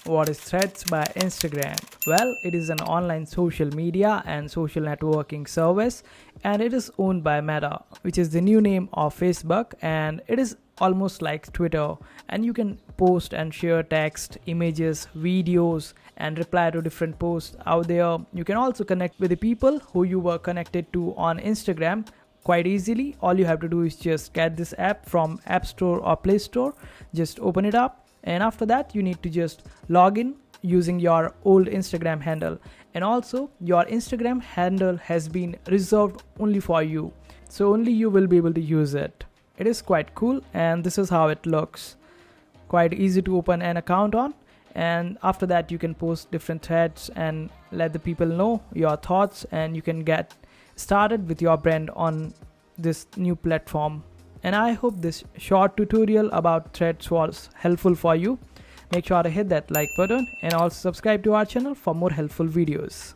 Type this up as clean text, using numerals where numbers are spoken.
what is Threads by Instagram? Well, it is an online social media and social networking service, and it is owned by Meta, which is the new name of Facebook, and it is almost like Twitter, and you can post and share text, images, videos, and reply to different posts out there. You can also connect with the people who you were connected to on Instagram quite easily. All you have to do is just get this app from App Store or Play Store, just open it up, and after that you need to just log in using your old Instagram handle, and also your Instagram handle has been reserved only for you, so only you will be able to use it. It is quite cool, and this is how it looks. Quite easy to open an account on, and after that you can post different threads and let the people know your thoughts, and you can get started with your brand on this new platform. And I hope this short tutorial about Threads was helpful for you. Make sure to hit that like button and also subscribe to our channel for more helpful videos.